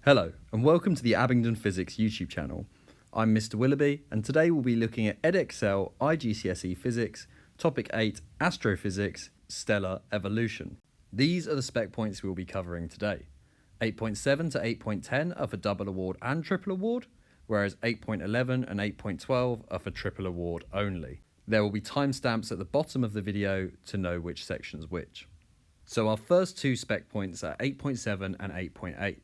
Hello, and welcome to the Abingdon Physics YouTube channel. I'm Mr. Willoughby, and today we'll be looking at EdExcel IGCSE Physics, Topic 8, Astrophysics, Stellar Evolution. These are the spec points we will be covering today. 8.7 to 8.10 are for double award and triple award, whereas 8.11 and 8.12 are for triple award only. There will be timestamps at the bottom of the video to know which section's which. So our first two spec points are 8.7 and 8.8.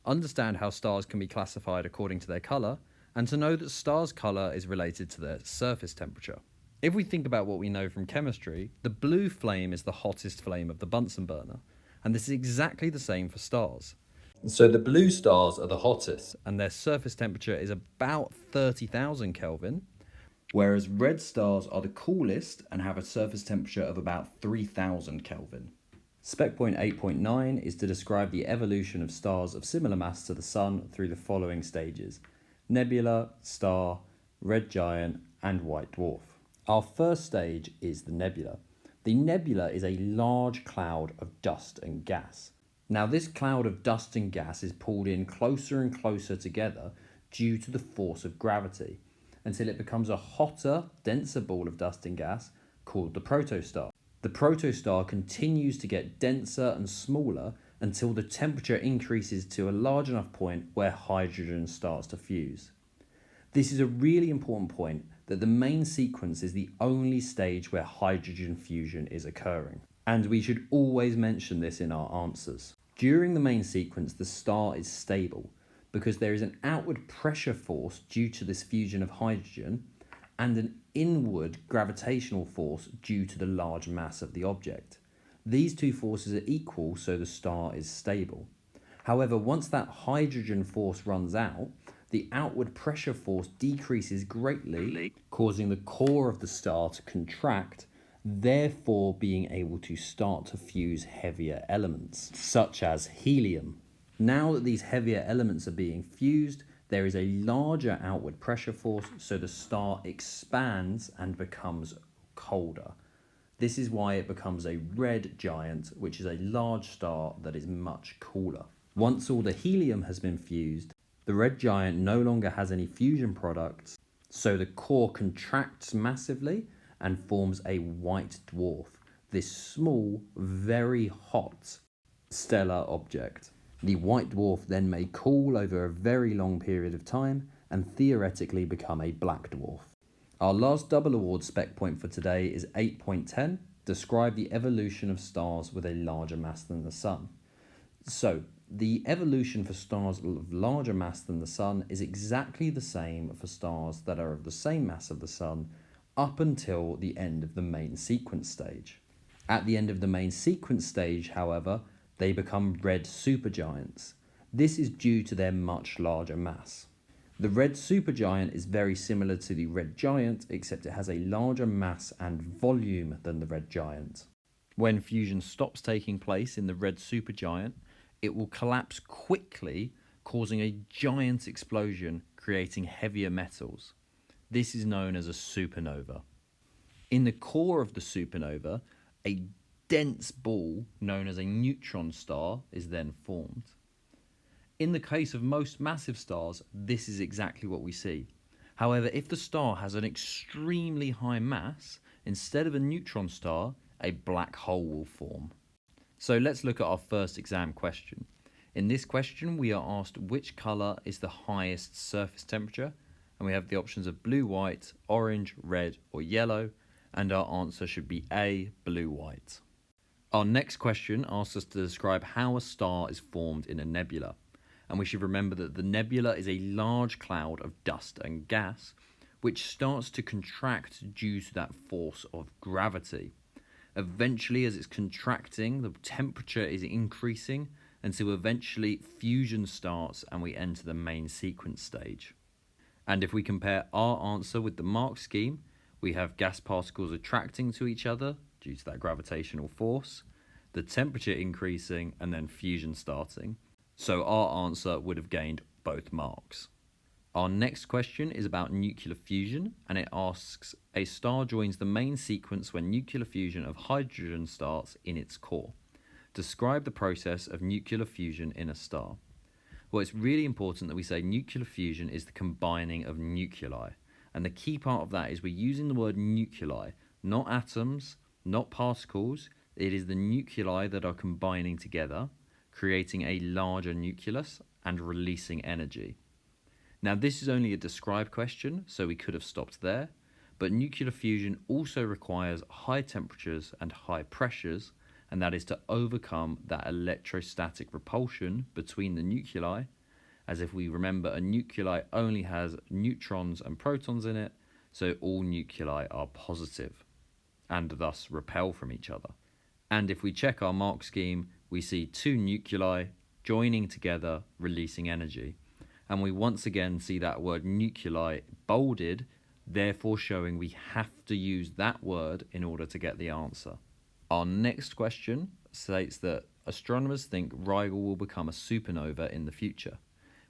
Understand how stars can be classified according to their colour, and to know that stars' colour is related to their surface temperature. If we think about what we know from chemistry, the blue flame is the hottest flame of the Bunsen burner, and this is exactly the same for stars. So the blue stars are the hottest, and their surface temperature is about 30,000 Kelvin, whereas red stars are the coolest and have a surface temperature of about 3,000 Kelvin. Spec point 8.9 is to describe the evolution of stars of similar mass to the Sun through the following stages: nebula, star, red giant, and white dwarf. Our first stage is the nebula. The nebula is a large cloud of dust and gas. Now this cloud of dust and gas is pulled in closer and closer together due to the force of gravity, until it becomes a hotter, denser ball of dust and gas called the protostar. The protostar continues to get denser and smaller until the temperature increases to a large enough point where hydrogen starts to fuse. This is a really important point, that the main sequence is the only stage where hydrogen fusion is occurring. And we should always mention this in our answers. During the main sequence, the star is stable because there is an outward pressure force due to this fusion of hydrogen and an inward gravitational force due to the large mass of the object. These two forces are equal, so the star is stable. However, once that hydrogen force runs out, the outward pressure force decreases greatly, causing the core of the star to contract, therefore being able to start to fuse heavier elements, such as helium. Now that these heavier elements are being fused, there is a larger outward pressure force, so the star expands and becomes colder. This is why it becomes a red giant, which is a large star that is much cooler. Once all the helium has been fused, the red giant no longer has any fusion products, so the core contracts massively and forms a white dwarf, this small, very hot stellar object. The white dwarf then may cool over a very long period of time and theoretically become a black dwarf. Our last double award spec point for today is 8.10, describe the evolution of stars with a larger mass than the Sun. So, the evolution for stars of larger mass than the Sun is exactly the same for stars that are of the same mass of the Sun up until the end of the main sequence stage. At the end of the main sequence stage, however, they become red supergiants. This is due to their much larger mass. The red supergiant is very similar to the red giant, except it has a larger mass and volume than the red giant. When fusion stops taking place in the red supergiant, it will collapse quickly, causing a giant explosion, creating heavier metals. This is known as a supernova. In the core of the supernova, a dense ball known as a neutron star is then formed. In the case of most massive stars, this is exactly what we see. However, if the star has an extremely high mass, instead of a neutron star, a black hole will form. So let's look at our first exam question. In this question, we are asked which colour is the highest surface temperature, and we have the options of blue, white, orange, red, or yellow, and our answer should be A, blue, white. Our next question asks us to describe how a star is formed in a nebula, and we should remember that the nebula is a large cloud of dust and gas, which starts to contract due to that force of gravity. Eventually, as it's contracting, the temperature is increasing until eventually fusion starts and we enter the main sequence stage. And if we compare our answer with the mark scheme, we have gas particles attracting to each other due to that gravitational force, the temperature increasing, and then fusion starting. So our answer would have gained both marks. Our next question is about nuclear fusion, and it asks, a star joins the main sequence when nuclear fusion of hydrogen starts in its core. Describe the process of nuclear fusion in a star. Well, it's really important that we say nuclear fusion is the combining of nuclei. And the key part of that is we're using the word nuclei, not atoms, not particles. It is the nuclei that are combining together, creating a larger nucleus and releasing energy. Now, this is only a describe question, so we could have stopped there, but nuclear fusion also requires high temperatures and high pressures, and that is to overcome that electrostatic repulsion between the nuclei, as if we remember a nuclei only has neutrons and protons in it, so all nuclei are positive and thus repel from each other. And if we check our mark scheme, we see two nuclei joining together, releasing energy. And we once again see that word nuclei bolded, therefore showing we have to use that word in order to get the answer. Our next question states that astronomers think Rigel will become a supernova in the future.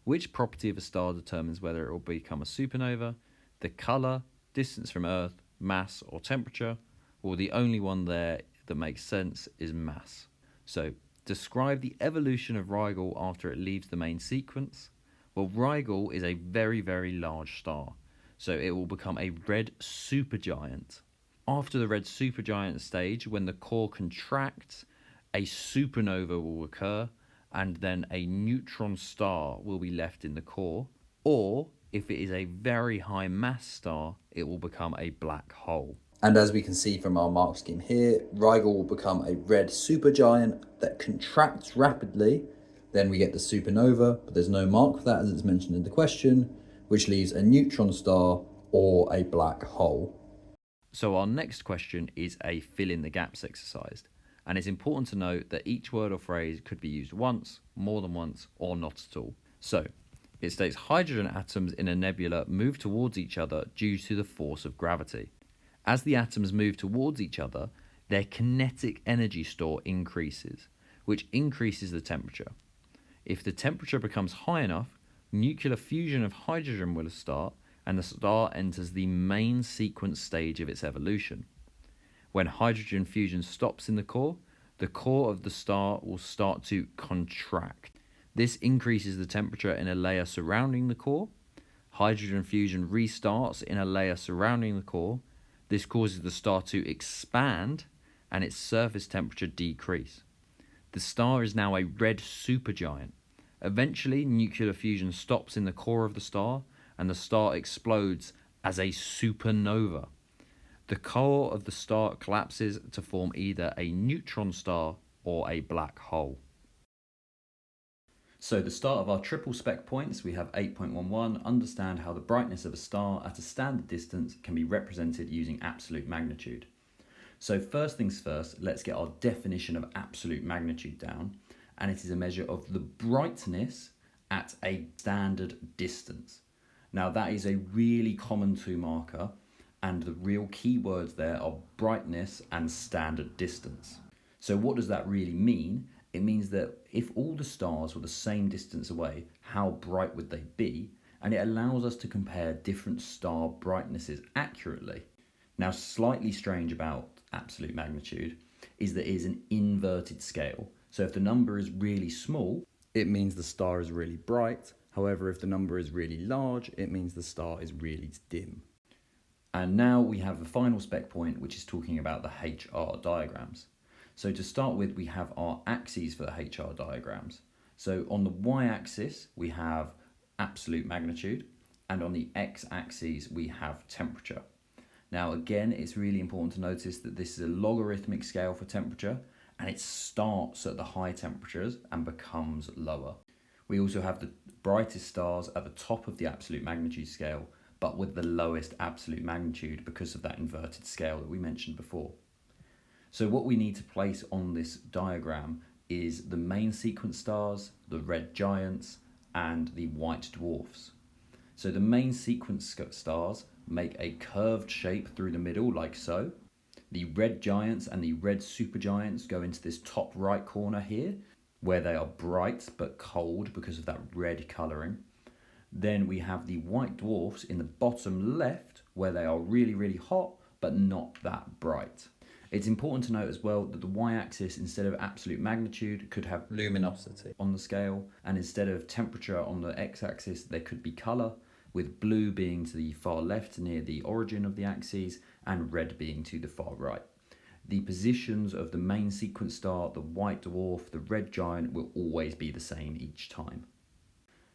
Which property of a star determines whether it will become a supernova? The colour, distance from Earth, mass or temperature? Or the only one there that makes sense is mass. So, describe the evolution of Rigel after it leaves the main sequence. Well, Rigel is a very, very large star, so it will become a red supergiant. After the red supergiant stage, when the core contracts, a supernova will occur, and then a neutron star will be left in the core. Or, if it is a very high mass star, it will become a black hole. And as we can see from our mark scheme here, Rigel will become a red supergiant that contracts rapidly. Then we get the supernova, but there's no mark for that as it's mentioned in the question, which leaves a neutron star or a black hole. So our next question is a fill in the gaps exercise. And it's important to note that each word or phrase could be used once, more than once, or not at all. So it states hydrogen atoms in a nebula move towards each other due to the force of gravity. As the atoms move towards each other, their kinetic energy store increases, which increases the temperature. If the temperature becomes high enough, nuclear fusion of hydrogen will start and the star enters the main sequence stage of its evolution. When hydrogen fusion stops in the core of the star will start to contract. This increases the temperature in a layer surrounding the core. Hydrogen fusion restarts in a layer surrounding the core. This causes the star to expand and its surface temperature decrease. The star is now a red supergiant. Eventually, nuclear fusion stops in the core of the star and the star explodes as a supernova. The core of the star collapses to form either a neutron star or a black hole. So the start of our triple spec points, we have 8.11, understand how the brightness of a star at a standard distance can be represented using absolute magnitude. So first things first, let's get our definition of absolute magnitude down, and it is a measure of the brightness at a standard distance. Now that is a really common two marker, and the real key words there are brightness and standard distance. So what does that really mean? It means that if all the stars were the same distance away, how bright would they be? And it allows us to compare different star brightnesses accurately. Now, slightly strange about absolute magnitude is that it is an inverted scale. So if the number is really small, It means the star is really bright. However, if the number is really large, it means the star is really dim. And now we have the final spec point, which is talking about the HR diagrams. So to start with, we have our axes for the HR diagrams. So on the y-axis, we have absolute magnitude, and on the x-axis, we have temperature. Now again, it's really important to notice that this is a logarithmic scale for temperature, and it starts at the high temperatures and becomes lower. We also have the brightest stars at the top of the absolute magnitude scale, but with the lowest absolute magnitude because of that inverted scale that we mentioned before. So what we need to place on this diagram is the main sequence stars, the red giants, and the white dwarfs. So the main sequence stars make a curved shape through the middle like so. The red giants and the red supergiants go into this top right corner here, where they are bright but cold because of that red colouring. Then we have the white dwarfs in the bottom left, where they are really, really hot but not that bright. It's important to note as well that the y-axis, instead of absolute magnitude, could have luminosity on the scale, and instead of temperature on the x-axis, there could be colour, with blue being to the far left near the origin of the axes and red being to the far right. The positions of the main sequence star, the white dwarf, the red giant will always be the same each time.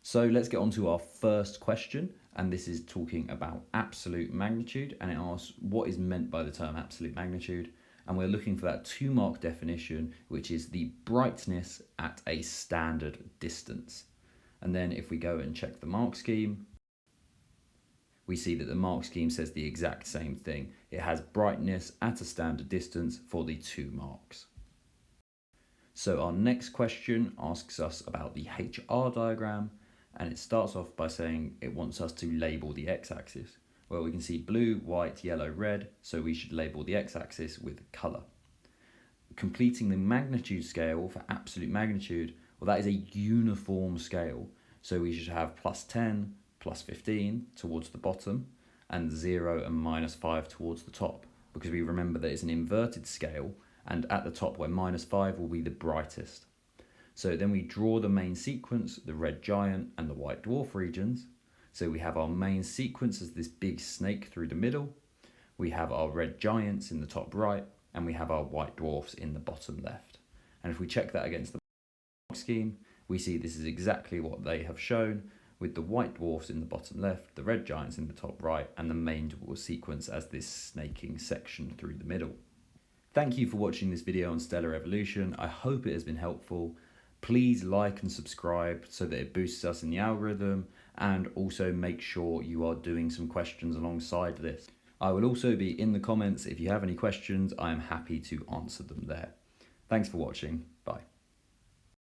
So let's get on to our first question, and this is talking about absolute magnitude, and it asks what is meant by the term absolute magnitude, and we're looking for that 2-mark definition, which is the brightness at a standard distance. And then if we go and check the mark scheme, we see that the mark scheme says the exact same thing. It has brightness at a standard distance for the 2 marks. So our next question asks us about the HR diagram, and it starts off by saying it wants us to label the x-axis. Well, we can see blue, white, yellow, red, so we should label the x-axis with colour. Completing the magnitude scale for absolute magnitude, well, that is a uniform scale, so we should have +10, +15 towards the bottom, and 0 and -5 towards the top, because we remember that it's an inverted scale, and at the top where -5 will be the brightest. So then we draw the main sequence, the red giant and the white dwarf regions. So we have our main sequence as this big snake through the middle. We have our red giants in the top right, and we have our white dwarfs in the bottom left. And if we check that against the scheme, we see this is exactly what they have shown, with the white dwarfs in the bottom left, the red giants in the top right, and the main dwarf sequence as this snaking section through the middle. Thank you for watching this video on stellar evolution. I hope it has been helpful. Please like and subscribe so that it boosts us in the algorithm, and also make sure you are doing some questions alongside this. I will also be in the comments if you have any questions. I am happy to answer them there. Thanks for watching.